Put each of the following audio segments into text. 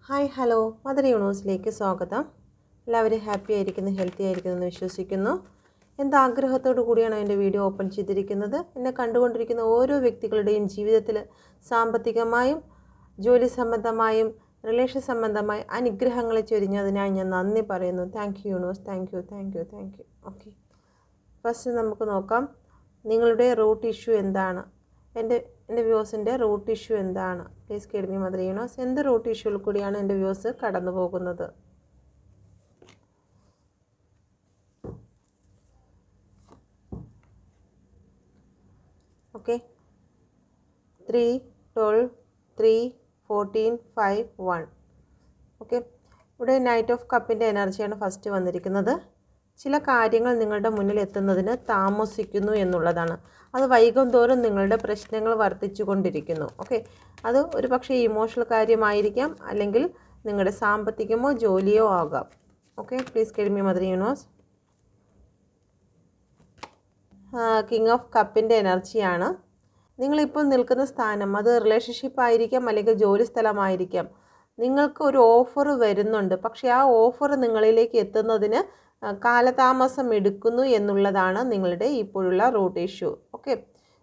Hi hello mother യൂണിവേഴ്സിലേക്ക് സ്വാഗതം. എല്ലാവരും happy ആയിരിക്കുന്നു, ഹെൽത്തി ആയിരിക്കുന്നു എന്ന് വിശ്വസിക്കുന്നു. എന്താഗ്രഹത്തോടു കൂടിയാണ് എൻ്റെ വീഡിയോ ഓപ്പൺ ചെയ്തിരിക്കുന്നത്. എന്നെ കണ്ടുകൊണ്ടിരിക്കുന്ന ഓരോ വ്യക്തികളുടെയും ജീവിതത്തിൽ സാമ്പത്തികമായും ജോലി സംബന്ധമായും റിലേഷൻ സംബന്ധമായി അനുഗ്രഹങ്ങളെ ചൊരിഞ്ഞതിനായി ഞാൻ നന്ദി പറയുന്നു. Thank you universe, thank you. Okay, first നമുക്ക് നോക്കാം നിങ്ങളുടെ റൂട്ട് ഇഷ്യൂ എന്താണ്. എൻ്റെ വ്യൂസിൻ്റെ റൂട്ട് ഇഷ്യൂ എന്താണ്? Please guide me mother universe. എന്ത് റൂട്ട് ഇഷ്യൂവിൽ കൂടിയാണ് എൻ്റെ വ്യൂസ് കടന്നു പോകുന്നത്? ഓക്കെ, 3, 12, 3, 14, 5, 1. ഓക്കെ, ഇവിടെ നൈറ്റ് ഓഫ് കപ്പിൻ്റെ എനർജിയാണ് ഫസ്റ്റ് വന്നിരിക്കുന്നത്. ചില കാര്യങ്ങൾ നിങ്ങളുടെ മുന്നിൽ എത്തുന്നതിന് താമസിക്കുന്നു എന്നുള്ളതാണ്. അത് വൈകും തോറും നിങ്ങളുടെ പ്രശ്നങ്ങൾ വർദ്ധിച്ചു കൊണ്ടിരിക്കുന്നു. ഓക്കെ, അത് ഒരു പക്ഷേ ഇമോഷണൽ കാര്യമായിരിക്കാം, അല്ലെങ്കിൽ നിങ്ങളുടെ സാമ്പത്തികമോ ജോലിയോ ആകാം. Okay, please guide me mother universe. King of കപ്പിൻ്റെ എനർജിയാണ്. നിങ്ങളിപ്പോൾ നിൽക്കുന്ന സ്ഥാനം അത് റിലേഷൻഷിപ്പ് ആയിരിക്കാം, അല്ലെങ്കിൽ ജോലി സ്ഥലമായിരിക്കാം. നിങ്ങൾക്ക് ഒരു ഓഫർ വരുന്നുണ്ട്, പക്ഷേ ആ ഓഫർ നിങ്ങളിലേക്ക് എത്തുന്നതിന് കാലതാമസം എടുക്കുന്നു എന്നുള്ളതാണ് നിങ്ങളുടെ ഇപ്പോഴുള്ള റൂട്ട് ഇഷ്യൂ. ഓക്കെ,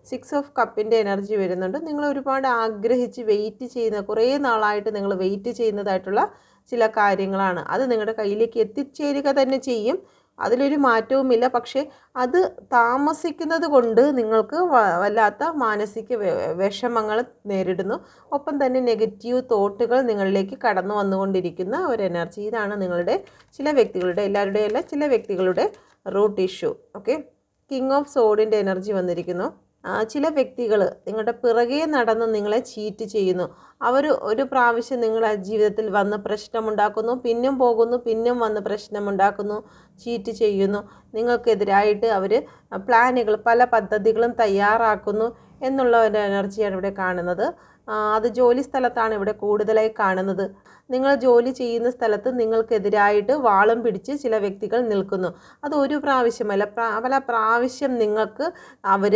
6 ഓഫ് കപ്പിൻ്റെ എനർജി വരുന്നുണ്ട്. നിങ്ങൾ ഒരുപാട് ആഗ്രഹിച്ച് വെയിറ്റ് ചെയ്യുന്ന, കുറേ നാളായിട്ട് നിങ്ങൾ വെയിറ്റ് ചെയ്യുന്നതായിട്ടുള്ള ചില കാര്യങ്ങളാണ്. അത് നിങ്ങളുടെ കയ്യിലേക്ക് എത്തിച്ചേരുക തന്നെ ചെയ്യും, അതിലൊരു മാറ്റവുമില്ല. പക്ഷേ അത് താമസിക്കുന്നത് കൊണ്ട് നിങ്ങൾക്ക് വല്ലാത്ത മാനസിക വിഷമങ്ങൾ നേരിടുന്നു. ഒപ്പം തന്നെ നെഗറ്റീവ് തോട്ടുകൾ നിങ്ങളിലേക്ക് കടന്നു വന്നുകൊണ്ടിരിക്കുന്ന ഒരു എനർജി. ഇതാണ് നിങ്ങളുടെ ചില വ്യക്തികളുടെ, എല്ലാവരുടെയും അല്ല, ചില വ്യക്തികളുടെ root issue. Okay, king of സോഡിൻ്റെ എനർജി വന്നിരിക്കുന്നു. ചില വ്യക്തികൾ നിങ്ങളുടെ പിറകെ നടന്ന് നിങ്ങളെ ചീറ്റ് ചെയ്യുന്നു. അവർ ഒരു പ്രാവശ്യം നിങ്ങളുടെ ജീവിതത്തിൽ വന്ന് പ്രശ്നമുണ്ടാക്കുന്നു, പിന്നും പോകുന്നു, പിന്നും വന്ന് പ്രശ്നമുണ്ടാക്കുന്നു, ചീറ്റ് ചെയ്യുന്നു. നിങ്ങൾക്കെതിരായിട്ട് അവർ പ്ലാനുകൾ, പല പദ്ധതികളും തയ്യാറാക്കുന്നു എന്നുള്ള ഒരു എനർജിയാണ് ഇവിടെ കാണുന്നത്. അത് ജോലി സ്ഥലത്താണ് ഇവിടെ കൂടുതലായി കാണുന്നത്. നിങ്ങൾ ജോലി ചെയ്യുന്ന സ്ഥലത്ത് നിങ്ങൾക്കെതിരായിട്ട് വാളും പിടിച്ച് ചില വ്യക്തികൾ നിൽക്കുന്നു. അത് ഒരു പ്രാവശ്യമല്ല, പല പ്രാവശ്യം നിങ്ങൾക്ക് അവർ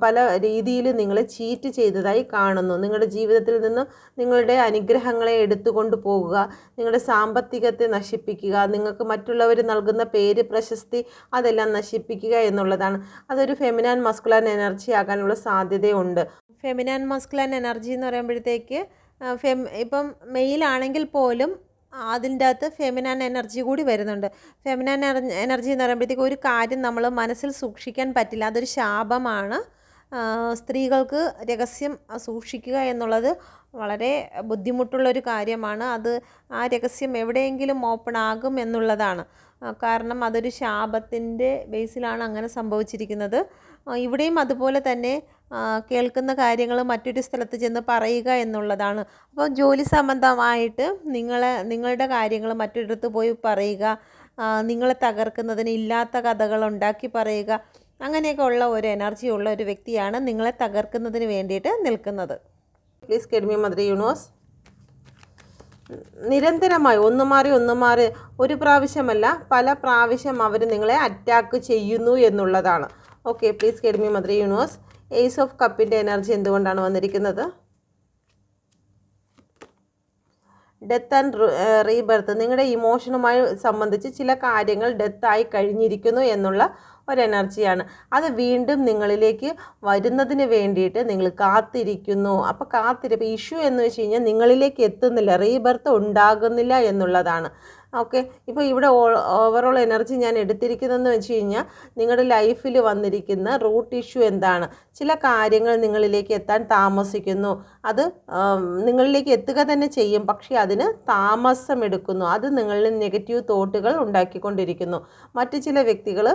പല രീതിയിൽ നിങ്ങളെ ചീറ്റ് ചെയ്തതായി കാണുന്നു. നിങ്ങളുടെ ജീവിതത്തിൽ നിന്ന് നിങ്ങളുടെ അനുഗ്രഹങ്ങളെ എടുത്തുകൊണ്ട് പോകുക, നിങ്ങളുടെ സാമ്പത്തികത്തെ നശിപ്പിക്കുക, നിങ്ങൾക്ക് മറ്റുള്ളവർ നൽകുന്ന പേര്, പ്രശസ്തി അതെല്ലാം നശിപ്പിക്കുക എന്നുള്ളതാണ്. അതൊരു ഫെമിനാൻ മസ്കുലൻ എനർജി ആകാനുള്ള സാധ്യതയുണ്ട്. ഫെമിനാൻ മസ്കുലൻ എനർജി എന്ന് പറയുമ്പോഴത്തേക്ക് ഇപ്പം മെയിലാണെങ്കിൽ പോലും അതിൻ്റെ അകത്ത് ഫെമിനാൻ എനർജി കൂടി വരുന്നുണ്ട്. ഫെമിനാൻ എനർജി എന്ന് പറയുമ്പോഴത്തേക്ക് ഒരു കാര്യം നമ്മൾ മനസ്സിൽ സൂക്ഷിക്കാൻ പറ്റില്ല, അതൊരു ശാപമാണ്. സ്ത്രീകൾക്ക് രഹസ്യം സൂക്ഷിക്കുക എന്നുള്ളത് വളരെ ബുദ്ധിമുട്ടുള്ളൊരു കാര്യമാണ്. അത് ആ രഹസ്യം എവിടെയെങ്കിലും ഓപ്പൺ ആകും എന്നുള്ളതാണ്. കാരണം അതൊരു ശാപത്തിൻ്റെ ബേസിലാണ് അങ്ങനെ സംഭവിച്ചിരിക്കുന്നത്. ഇവിടെയും അതുപോലെ തന്നെ കേൾക്കുന്ന മറ്റൊരു സ്ഥലത്ത് ചെന്ന് പറയുക എന്നുള്ളതാണ്. അപ്പോൾ ജോലി സംബന്ധമായിട്ട് നിങ്ങളുടെ കാര്യങ്ങൾ മറ്റൊരിടത്ത് പോയി പറയുക, നിങ്ങളെ തകർക്കുന്നതിന് ഇല്ലാത്ത കഥകൾ ഉണ്ടാക്കി പറയുക, അങ്ങനെയൊക്കെ ഉള്ള ഒരു എനർജി ഉള്ള ഒരു വ്യക്തിയാണ് നിങ്ങളെ തകർക്കുന്നതിന് വേണ്ടിയിട്ട് നിൽക്കുന്നത്. Please guide me mother universe. നിരന്തരമായി ഒന്ന് മാറി ഒരു പ്രാവശ്യമല്ല, പല പ്രാവശ്യം അവർ നിങ്ങളെ അറ്റാക്ക് ചെയ്യുന്നു എന്നുള്ളതാണ്. Okay, please guide me mother universe. Ace of കപ്പിൻ്റെ എനർജി എന്തുകൊണ്ടാണ് വന്നിരിക്കുന്നത്? Death and rebirth. നിങ്ങളുടെ ഇമോഷനുമായി സംബന്ധിച്ച് ചില കാര്യങ്ങൾ ഡെത്തായി കഴിഞ്ഞിരിക്കുന്നു എന്നുള്ള ഒരു എനർജിയാണ്. അത് വീണ്ടും നിങ്ങളിലേക്ക് വരുന്നതിന് വേണ്ടിയിട്ട് നിങ്ങൾ കാത്തിരിക്കുന്നു. അപ്പോൾ കാത്തിരിപ്പ് ഇഷ്യൂ എന്ന് വെച്ച് കഴിഞ്ഞാൽ നിങ്ങളിലേക്ക് എത്തുന്നില്ല, റീബർത്ത് ഉണ്ടാകുന്നില്ല എന്നുള്ളതാണ്. ഓക്കെ, ഇപ്പോൾ ഇവിടെ ഓവറോൾ എനർജി ഞാൻ എടുത്തിരിക്കുന്നതെന്ന് വെച്ച് കഴിഞ്ഞാൽ നിങ്ങളുടെ ലൈഫിൽ വന്നിരിക്കുന്ന റൂട്ട് ഇഷ്യൂ എന്താണ്? ചില കാര്യങ്ങൾ നിങ്ങളിലേക്ക് എത്താൻ താമസിക്കുന്നു. അത് നിങ്ങളിലേക്ക് എത്തുക തന്നെ ചെയ്യും, പക്ഷേ അതിന് താമസം എടുക്കുന്നു. അത് നിങ്ങളിൽ നെഗറ്റീവ് തോട്ടുകൾ ഉണ്ടാക്കിക്കൊണ്ടിരിക്കുന്നു. മറ്റു ചില വ്യക്തികൾ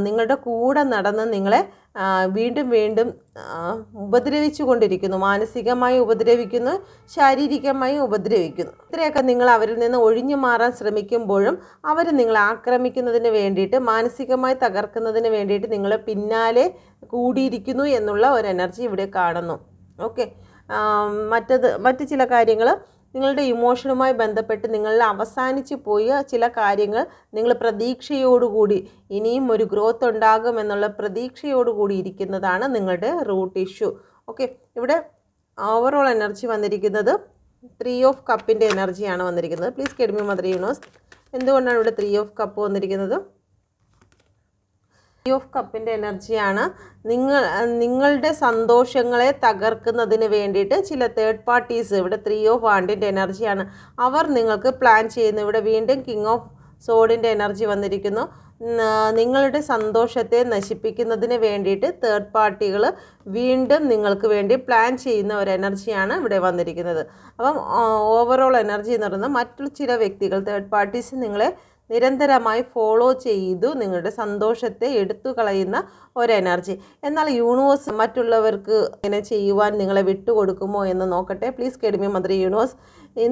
നിങ്ങളുടെ കൂടെ നടന്ന് നിങ്ങളെ വീണ്ടും ഉപദ്രവിച്ചു കൊണ്ടിരിക്കുന്നു. മാനസികമായി ഉപദ്രവിക്കുന്നു, ശാരീരികമായി ഉപദ്രവിക്കുന്നു. ഇത്രയൊക്കെ നിങ്ങൾ അവരിൽ നിന്ന് ഒഴിഞ്ഞു മാറാൻ ശ്രമിക്കുമ്പോഴും അവർ നിങ്ങളെ ആക്രമിക്കുന്നതിന് വേണ്ടിയിട്ട്, മാനസികമായി തകർക്കുന്നതിന് വേണ്ടിയിട്ട് നിങ്ങളെ പിന്നാലെ കൂടിയിരിക്കുന്നു എന്നുള്ള ഒരു എനർജി ഇവിടെ കാണുന്നു. ഓക്കെ, മറ്റ് ചില കാര്യങ്ങൾ നിങ്ങളുടെ ഇമോഷനുമായി ബന്ധപ്പെട്ട് നിങ്ങളിൽ അവസാനിച്ച് പോയ ചില കാര്യങ്ങൾ നിങ്ങൾ പ്രതീക്ഷയോടുകൂടി ഇനിയും ഒരു ഗ്രോത്ത് ഉണ്ടാകുമെന്നുള്ള പ്രതീക്ഷയോടുകൂടി ഇരിക്കുന്നതാണ് നിങ്ങളുടെ റൂട്ട് ഇഷ്യൂ. ഓക്കെ, ഇവിടെ ഓവറോൾ എനർജി വന്നിരിക്കുന്നത് 3 ഓഫ് കപ്പിൻ്റെ എനർജിയാണ് വന്നിരിക്കുന്നത്. Please get me mother universe. എന്തുകൊണ്ടാണ് ഇവിടെ 3 ഓഫ് കപ്പ് വന്നിരിക്കുന്നത്? 3 ഓഫ് കപ്പിൻ്റെ എനർജിയാണ് നിങ്ങളുടെ സന്തോഷങ്ങളെ തകർക്കുന്നതിന് വേണ്ടിയിട്ട് ചില തേർഡ് പാർട്ടീസ്, ഇവിടെ 3 ഓഫ് വാണ്ടിൻ്റെ എനർജിയാണ്, അവർ നിങ്ങൾക്ക് പ്ലാൻ ചെയ്യുന്നു. ഇവിടെ വീണ്ടും കിങ് ഓഫ് സോഡിൻ്റെ എനർജി വന്നിരിക്കുന്നു. നിങ്ങളുടെ സന്തോഷത്തെ നശിപ്പിക്കുന്നതിന് വേണ്ടിയിട്ട് തേർഡ് പാർട്ടികൾ വീണ്ടും നിങ്ങൾക്ക് വേണ്ടി പ്ലാൻ ചെയ്യുന്ന ഒരു എനർജിയാണ് ഇവിടെ വന്നിരിക്കുന്നത്. അപ്പം ഓവറോൾ എനർജി എന്ന് പറയുന്നത് മറ്റു ചില വ്യക്തികൾ, തേർഡ് പാർട്ടീസ് നിങ്ങളെ നിരന്തരമായി ഫോളോ ചെയ്തു നിങ്ങളുടെ സന്തോഷത്തെ എടുത്തു കളയുന്ന ഒരു എനർജി. എന്നാൽ യൂണിവേഴ്സ് മറ്റുള്ളവർക്ക് ഇങ്ങനെ ചെയ്യുവാൻ നിങ്ങളെ വിട്ടുകൊടുക്കുമോ എന്ന് നോക്കട്ടെ. Please get me mother universe.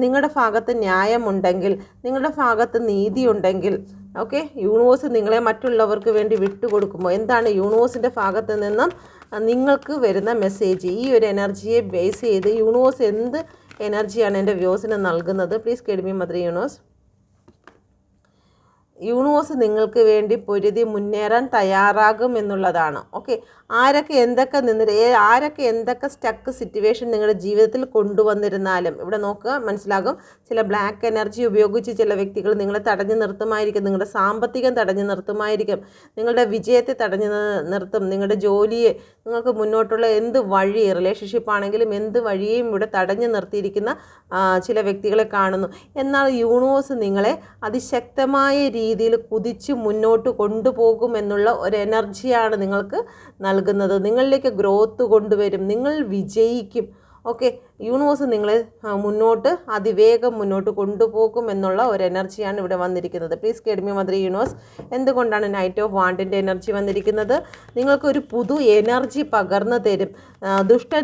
നിങ്ങളുടെ ഭാഗത്ത് ന്യായമുണ്ടെങ്കിൽ, നിങ്ങളുടെ ഭാഗത്ത് നീതിയുണ്ടെങ്കിൽ, ഓക്കെ, യൂണിവേഴ്സ് നിങ്ങളെ മറ്റുള്ളവർക്ക് വേണ്ടി വിട്ടുകൊടുക്കുമോ? എന്താണ് യൂണിവേഴ്സിൻ്റെ ഭാഗത്ത് നിന്നും നിങ്ങൾക്ക് വരുന്ന മെസ്സേജ്? ഈ ഒരു എനർജിയെ ബേസ് ചെയ്ത് യൂണിവേഴ്സ് എന്ത് എനർജിയാണ് എൻ്റെ വ്യൂസിന് നൽകുന്നത്? Please get me mother universe. Universe നിങ്ങൾക്ക് വേണ്ടി പൊരുതി മുന്നേറാൻ തയ്യാറാകും എന്നുള്ളതാണ്. ഓക്കെ, ആരൊക്കെ എന്തൊക്കെ സ്റ്റക്ക് സിറ്റുവേഷൻ നിങ്ങളുടെ ജീവിതത്തിൽ കൊണ്ടുവന്നിരുന്നാലും ഇവിടെ നോക്കുക, മനസ്സിലാകും. ചില ബ്ലാക്ക് എനർജി ഉപയോഗിച്ച് ചില വ്യക്തികൾ നിങ്ങളെ തടഞ്ഞു നിർത്തുമായിരിക്കും. നിങ്ങളുടെ സാമ്പത്തികം തടഞ്ഞു നിർത്തുമായിരിക്കും. നിങ്ങളുടെ വിജയത്തെ തടഞ്ഞു നിർത്തും. നിങ്ങളുടെ ജോലിയെ, നിങ്ങൾക്ക് മുന്നോട്ടുള്ള എന്ത് വഴി, റിലേഷൻഷിപ്പ് ആണെങ്കിലും എന്ത് വഴിയും ഇവിടെ തടഞ്ഞു നിർത്തിയിരിക്കുന്ന ചില വ്യക്തികളെ കാണുന്നു. എന്നാൽ യൂണിവേഴ്സ് നിങ്ങളെ അതിശക്തമായ രീതിയിൽ കുതിച്ച് മുന്നോട്ട് കൊണ്ടുപോകുമെന്നുള്ള ഒരു എനർജിയാണ് നിങ്ങൾക്ക് നൽകുന്നത്. നിങ്ങളിലേക്ക് ഗ്രോത്ത് കൊണ്ടുവരും. നിങ്ങൾ വിജയിക്കും. ഓക്കെ, യൂണിവേഴ്സ് നിങ്ങളെ അതിവേഗം മുന്നോട്ട് കൊണ്ടുപോകും എന്നുള്ള ഒരു എനർജിയാണ് ഇവിടെ വന്നിരിക്കുന്നത്. Please get me mother universe. എന്തുകൊണ്ടാണ് നൈറ്റ് ഓഫ് വാണ്ടിൻ്റെ എനർജി വന്നിരിക്കുന്നത്? നിങ്ങൾക്കൊരു പുതു എനർജി പകർന്നു തരും. ദുഷ്ടൻ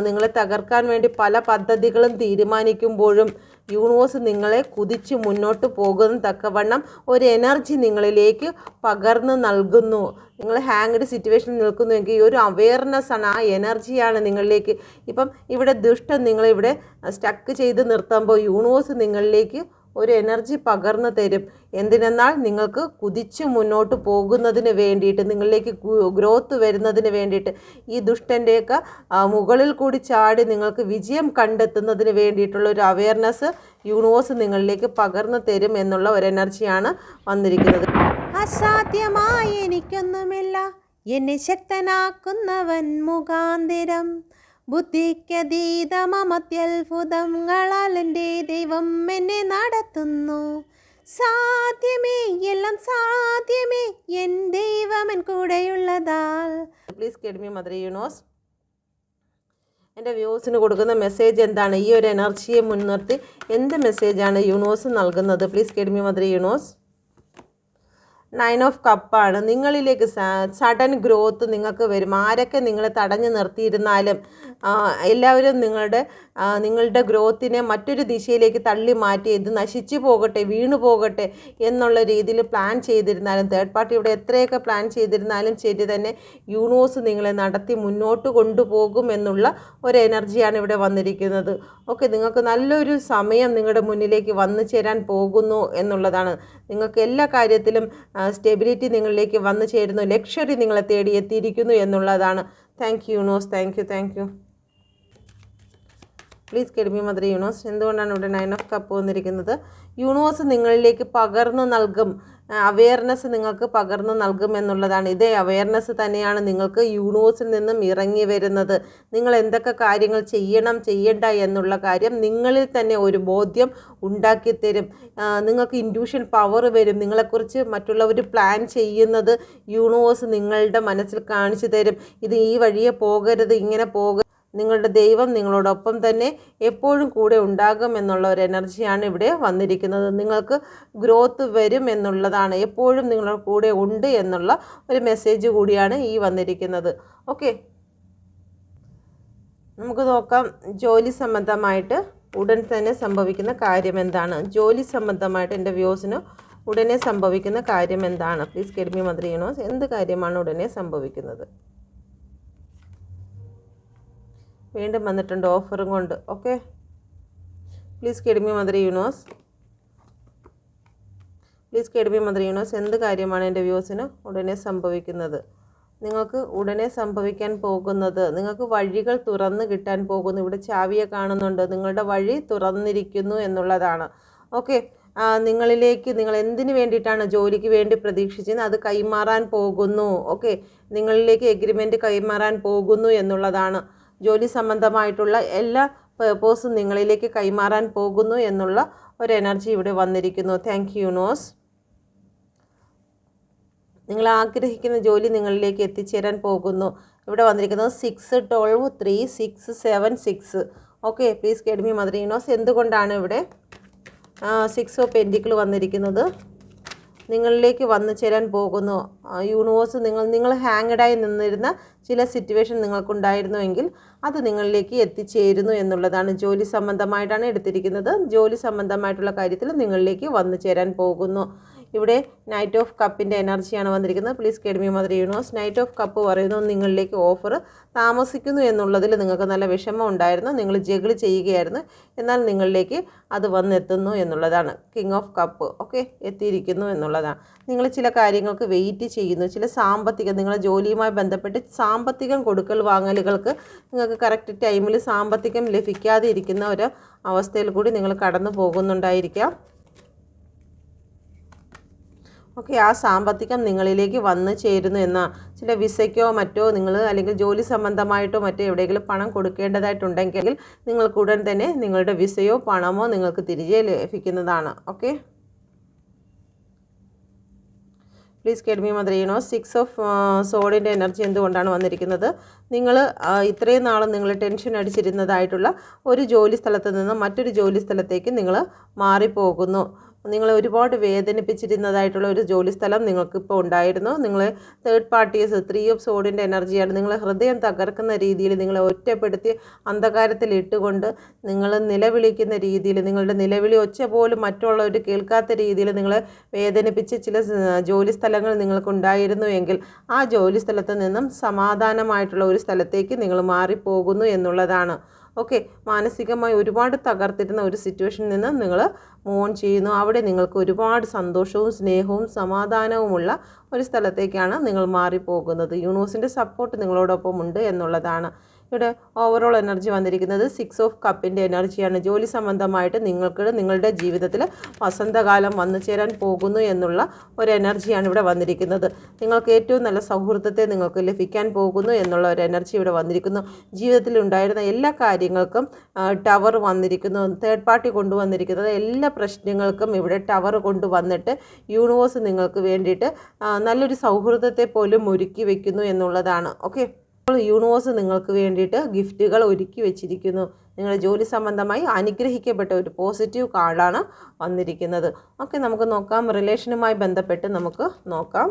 നിങ്ങളെ തകർക്കാൻ വേണ്ടി പല പദ്ധതികളും തീരുമാനിക്കുമ്പോഴും യൂണിവേഴ്സ് നിങ്ങളെ കുതിച്ച് മുന്നോട്ട് പോകുന്ന തക്കവണ്ണം ഒരു എനർജി നിങ്ങളിലേക്ക് പകർന്നു നൽകുന്നു. നിങ്ങൾ ഹാങ്ഡ് സിറ്റുവേഷനിൽ നിൽക്കുന്നുവെങ്കിൽ ഈ ഒരു അവെയർനെസ്സാണ്, ആ എനർജിയാണ് നിങ്ങളിലേക്ക്. ഇപ്പം ഇവിടെ ദുഷ്ടൻ നിങ്ങളിവിടെ സ്റ്റക്ക് ചെയ്ത് നിർത്തുമ്പോൾ യൂണിവേഴ്സ് നിങ്ങളിലേക്ക് ഒരു എനർജി പകർന്നു തരും. എന്തിനെന്നാൽ നിങ്ങൾക്ക് കുതിച്ച് മുന്നോട്ട് പോകുന്നതിന് വേണ്ടിയിട്ട്, നിങ്ങളിലേക്ക് ഗ്രോത്ത് വരുന്നതിന് വേണ്ടിയിട്ട്, ഈ ദുഷ്ടൻ്റെയൊക്കെ മുകളിൽ കൂടി ചാടി നിങ്ങൾക്ക് വിജയം കണ്ടെത്തുന്നതിന് വേണ്ടിയിട്ടുള്ള ഒരു അവെയർനെസ് യൂണിവേഴ്സ് നിങ്ങളിലേക്ക് പകർന്നു തരും എന്നുള്ള ഒരു എനർജിയാണ് വന്നിരിക്കുന്നത്. അസാധ്യമായി എനിക്കൊന്നുമില്ല, എന്നെ ശക്തനാക്കുന്നവൻ മുഖാന്തിരം, ബുദ്ധിക്കതീതമത്യത്ഭുതങ്ങളാൽ എൻ്റെ ദൈവം എന്നെ നടത്തുന്നു. സാധ്യമേ, എല്ലാം സാധ്യമേ, എൻ ദൈവമൻ കൂടെയുള്ളതാൽ. Please get me mother universe. എൻ്റെ വ്യൂസിന് കൊടുക്കുന്ന മെസ്സേജ് എന്താണ്? ഈ ഒരു എനർജിയെ മുൻനിർത്തി എന്ത് മെസ്സേജാണ് യൂണിവേഴ്സ് നൽകുന്നത്? Please get me mother universe. 9 of കപ്പാണ്. നിങ്ങളിലേക്ക് സഡൻ ഗ്രോത്ത് നിങ്ങൾക്ക് വരും. ആരൊക്കെ നിങ്ങളെ തടഞ്ഞു നിർത്തിയിരുന്നാലും എല്ലാവരും നിങ്ങളുടെ ഗ്രോത്തിനെ മറ്റൊരു ദിശയിലേക്ക് തള്ളി മാറ്റി, ഇത് നശിച്ചു പോകട്ടെ, വീണു പോകട്ടെ എന്നുള്ള രീതിയിൽ പ്ലാൻ ചെയ്തിരുന്നാലും, തേർഡ് പാർട്ടി ഇവിടെ എത്രയൊക്കെ പ്ലാൻ ചെയ്തിരുന്നാലും ശരി തന്നെ, യൂണിവേഴ്സ് നിങ്ങളെ നടത്തി മുന്നോട്ട് കൊണ്ടുപോകും എന്നുള്ള ഒരു എനർജിയാണ് ഇവിടെ വന്നിരിക്കുന്നത്. ഓക്കെ, നിങ്ങൾക്ക് നല്ലൊരു സമയം നിങ്ങളുടെ മുന്നിലേക്ക് വന്നു ചേരാൻ പോകുന്നു എന്നുള്ളതാണ്. നിങ്ങൾക്ക് എല്ലാ കാര്യത്തിലും സ്റ്റെബിലിറ്റി നിങ്ങളിലേക്ക് വന്നു ചേരുന്നു. ലക്ഷറി നിങ്ങളെ തേടി എത്തിയിരിക്കുന്നു എന്നുള്ളതാണ്. Thank you universe. Thank U. Please get me mother universe. എന്തുകൊണ്ടാണ് ഇവിടെ 9 ഓഫ് കപ്പ് വന്നിരിക്കുന്നത്? യൂണിവേഴ്സ് നിങ്ങളിലേക്ക് പകർന്നു നൽകും, അവെയർനെസ് നിങ്ങൾക്ക് പകർന്നു നൽകും എന്നുള്ളതാണ്. ഇതേ അവെയർനെസ് തന്നെയാണ് നിങ്ങൾക്ക് യൂണിവേഴ്സിൽ നിന്നും ഇറങ്ങി വരുന്നത്. നിങ്ങൾ എന്തൊക്കെ കാര്യങ്ങൾ ചെയ്യണ്ട എന്നുള്ള കാര്യം നിങ്ങളിൽ തന്നെ ഒരു ബോധ്യം ഉണ്ടാക്കിത്തരും. നിങ്ങൾക്ക് ഇൻറ്റ്യൂഷൻ പവർ വരും. നിങ്ങളെക്കുറിച്ച് മറ്റുള്ളവർ പ്ലാൻ ചെയ്യുന്നത് യൂണിവേഴ്സ് നിങ്ങളുടെ മനസ്സിൽ കാണിച്ചു തരും. ഇത് ഈ വഴിയെ പോകരുത്, ഇങ്ങനെ നിങ്ങളുടെ ദൈവം നിങ്ങളോടൊപ്പം തന്നെ എപ്പോഴും കൂടെ ഉണ്ടാകും എന്നുള്ള ഒരു എനർജിയാണ് ഇവിടെ വന്നിരിക്കുന്നത്. നിങ്ങൾക്ക് ഗ്രോത്ത് വരും എന്നുള്ളതാണ്. എപ്പോഴും നിങ്ങളുടെ കൂടെ ഉണ്ട് എന്നുള്ള ഒരു മെസ്സേജ് കൂടിയാണ് ഈ വന്നിരിക്കുന്നത്. ഓക്കെ, നമുക്ക് നോക്കാം ജോലി സംബന്ധമായിട്ട് ഉടൻ തന്നെ സംഭവിക്കുന്ന കാര്യം എന്താണ്. ജോലി സംബന്ധമായിട്ട് എൻ്റെ വ്യൂസിന് ഉടനെ സംഭവിക്കുന്ന കാര്യം എന്താണ്? Please get me mother universe. എന്ത് കാര്യമാണ് ഉടനെ സംഭവിക്കുന്നത്? വീണ്ടും വന്നിട്ടുണ്ട് ഓഫറും കൊണ്ട്. Okay, please get me mother universe. എന്ത് കാര്യമാണ് എൻ്റെ വ്യൂസിന് ഉടനെ സംഭവിക്കുന്നത്? നിങ്ങൾക്ക് ഉടനെ സംഭവിക്കാൻ പോകുന്നത്, നിങ്ങൾക്ക് വഴികൾ തുറന്ന് കിട്ടാൻ പോകുന്നു. ഇവിടെ ചാവിയെ കാണുന്നുണ്ട്. നിങ്ങളുടെ വഴി തുറന്നിരിക്കുന്നു എന്നുള്ളതാണ്. ഓക്കെ, നിങ്ങളിലേക്ക് നിങ്ങൾ എന്തിനു വേണ്ടിയിട്ടാണ് ജോലിക്ക് വേണ്ടി പ്രതീക്ഷിച്ചത് അത് കൈമാറാൻ പോകുന്നു. ഓക്കെ, നിങ്ങളിലേക്ക് എഗ്രിമെൻ്റ് കൈമാറാൻ പോകുന്നു എന്നുള്ളതാണ്. ജോലി സംബന്ധമായിട്ടുള്ള എല്ലാ പേർപ്പസും നിങ്ങളിലേക്ക് കൈമാറാൻ പോകുന്നു എന്നുള്ള ഒരു എനർജി ഇവിടെ വന്നിരിക്കുന്നു. Thank you universe. നിങ്ങൾ ആഗ്രഹിക്കുന്ന ജോലി നിങ്ങളിലേക്ക് എത്തിച്ചേരാൻ പോകുന്നു. ഇവിടെ വന്നിരിക്കുന്നത് 6, 12, 3, 6, 7, 6. Okay, please guide me mother universe. എന്തുകൊണ്ടാണ് ഇവിടെ 6 ഓഫ് പെൻറ്റിക്കിൾ വന്നിരിക്കുന്നത്? നിങ്ങളിലേക്ക് വന്നു ചേരാൻ പോകുന്നു. യൂണിവേഴ്സ് നിങ്ങൾ ഹാങ്ഡായി നിന്നിരുന്ന ചില സിറ്റുവേഷൻ നിങ്ങൾക്കുണ്ടായിരുന്നുവെങ്കിൽ അത് നിങ്ങളിലേക്ക് എത്തിച്ചേരുന്നു എന്നുള്ളതാണ്. ജോലി സംബന്ധമായിട്ടാണ് എടുത്തിരിക്കുന്നത്. ജോലി സംബന്ധമായിട്ടുള്ള കാര്യത്തിൽ നിങ്ങളിലേക്ക് വന്നു ചേരാൻ പോകുന്നു. ഇവിടെ നൈറ്റ് ഓഫ് കപ്പിൻ്റെ എനർജിയാണ് വന്നിരിക്കുന്നത്. Please guide me mother universe. Knight of cup പറയുന്നു നിങ്ങളിലേക്ക് ഓഫർ താമസിക്കുന്നു എന്നുള്ളതിൽ നിങ്ങൾക്ക് നല്ല വിഷമം ഉണ്ടായിരുന്നു. നിങ്ങൾ ജഗിൾ ചെയ്യുകയായിരുന്നു, എന്നാൽ നിങ്ങളിലേക്ക് അത് വന്നെത്തുന്നു എന്നുള്ളതാണ്. കിങ് ഓഫ് കപ്പ് ഓക്കെ എത്തിയിരിക്കുന്നു എന്നുള്ളതാണ്. നിങ്ങൾ ചില കാര്യങ്ങൾക്ക് വെയിറ്റ് ചെയ്യുന്നു. ചില സാമ്പത്തികം നിങ്ങളുടെ ജോലിയുമായി ബന്ധപ്പെട്ട് സാമ്പത്തികം കൊടുക്കൽ വാങ്ങലുകൾക്ക് നിങ്ങൾക്ക് കറക്റ്റ് ടൈമിൽ സാമ്പത്തികം ലഭിക്കാതെ ഇരിക്കുന്ന ഒരു അവസ്ഥയിൽ കൂടി നിങ്ങൾ കടന്നു പോകുന്നുണ്ടായിരിക്കാം. ഓക്കെ, ആ സാമ്പത്തികം നിങ്ങളിലേക്ക് വന്നു ചേരുന്നു എന്ന ചില വിസയ്ക്കോ മറ്റോ നിങ്ങൾ അല്ലെങ്കിൽ ജോലി സംബന്ധമായിട്ടോ മറ്റോ എവിടെയെങ്കിലും പണം കൊടുക്കേണ്ടതായിട്ടുണ്ടെങ്കിൽ നിങ്ങൾക്ക് ഉടൻ തന്നെ നിങ്ങളുടെ വിസയോ പണമോ നിങ്ങൾക്ക് തിരികെ ലഭിക്കുന്നതാണ്. Okay, please guide me mother universe. 6 of സോഡിൻ്റെ എനർജി എന്തുകൊണ്ടാണ് വന്നിരിക്കുന്നത്? നിങ്ങൾ ഇത്രയും നാളും നിങ്ങൾ ടെൻഷൻ അടിച്ചിരുന്നതായിട്ടുള്ള ഒരു ജോലി സ്ഥലത്ത് നിന്ന് മറ്റൊരു ജോലി സ്ഥലത്തേക്ക് നിങ്ങൾ മാറിപ്പോകുന്നു. നിങ്ങൾ ഒരുപാട് വേദനിപ്പിച്ചിരുന്നതായിട്ടുള്ള ഒരു ജോലി സ്ഥലം നിങ്ങൾക്കിപ്പോൾ ഉണ്ടായിരുന്നു. നിങ്ങൾ തേർഡ് പാർട്ടീസ് 3 ഓഫ് സോഡിൻ്റെ എനർജിയാണ്. നിങ്ങൾ ഹൃദയം തകർക്കുന്ന രീതിയിൽ നിങ്ങളെ ഒറ്റപ്പെടുത്തി അന്ധകാരത്തിൽ ഇട്ടുകൊണ്ട് നിങ്ങൾ നിലവിളിക്കുന്ന രീതിയിൽ നിങ്ങളുടെ നിലവിളി ഒച്ച പോലും മറ്റുള്ളവർ കേൾക്കാത്ത രീതിയിൽ നിങ്ങളെ വേദനിപ്പിച്ച് ചില ജോലി സ്ഥലങ്ങൾ നിങ്ങൾക്കുണ്ടായിരുന്നു എങ്കിൽ ആ ജോലി സ്ഥലത്ത് നിന്നും സമാധാനമായിട്ടുള്ള ഒരു സ്ഥലത്തേക്ക് നിങ്ങൾ മാറിപ്പോകുന്നു എന്നുള്ളതാണ്. ഓക്കെ, മാനസികമായി ഒരുപാട് തകർത്തിരുന്ന ഒരു സിറ്റുവേഷനിൽ നിന്ന് നിങ്ങൾ മൂവ് ഓൺ ചെയ്യുന്നു. അവിടെ നിങ്ങൾക്ക് ഒരുപാട് സന്തോഷവും സ്നേഹവും സമാധാനവുമുള്ള ഒരു സ്ഥലത്തേക്കാണ് നിങ്ങൾ മാറിപ്പോകുന്നത്. യൂണിവേഴ്സിൻ്റെ സപ്പോർട്ട് നിങ്ങളോടൊപ്പം ഉണ്ട് എന്നുള്ളതാണ്. ഇവിടെ ഓവറോൾ എനർജി വന്നിരിക്കുന്നത് 6 ഓഫ് കപ്പിൻ്റെ എനർജിയാണ്. ജോലി സംബന്ധമായിട്ട് നിങ്ങളുടെ ജീവിതത്തിൽ വസന്തകാലം വന്നു ചേരാൻ പോകുന്നു എന്നുള്ള ഒരു എനർജിയാണ് ഇവിടെ വന്നിരിക്കുന്നത്. നിങ്ങൾക്ക് ഏറ്റവും നല്ല സൗഹൃദത്തെ നിങ്ങൾക്ക് ലഭിക്കാൻ പോകുന്നു എന്നുള്ള ഒരു എനർജി ഇവിടെ വന്നിരിക്കുന്നു. ജീവിതത്തിൽ ഉണ്ടായിരുന്ന എല്ലാ കാര്യങ്ങൾക്കും ടവർ വന്നിരിക്കുന്നു. തേർഡ് പാർട്ടി കൊണ്ടുവന്നിരിക്കുന്നത് എല്ലാ പ്രശ്നങ്ങൾക്കും ഇവിടെ ടവർ കൊണ്ടുവന്നിട്ട് യൂണിവേഴ്സ് നിങ്ങൾക്ക് വേണ്ടിയിട്ട് നല്ലൊരു സൗഹൃദത്തെ പോലും ഒരുക്കി വയ്ക്കുന്നു എന്നുള്ളതാണ്. ഓക്കെ, യൂണിവേഴ്സ് നിങ്ങൾക്ക് വേണ്ടിയിട്ട് ഗിഫ്റ്റുകൾ ഒരുക്കി വെച്ചിരിക്കുന്നു. നിങ്ങളുടെ ജോലി സംബന്ധമായി അനുഗ്രഹിക്കപ്പെട്ട ഒരു പോസിറ്റീവ് കാർഡാണ് വന്നിരിക്കുന്നത്. ഓക്കെ, നമുക്ക് നോക്കാം. റിലേഷനുമായി ബന്ധപ്പെട്ട് നമുക്ക് നോക്കാം.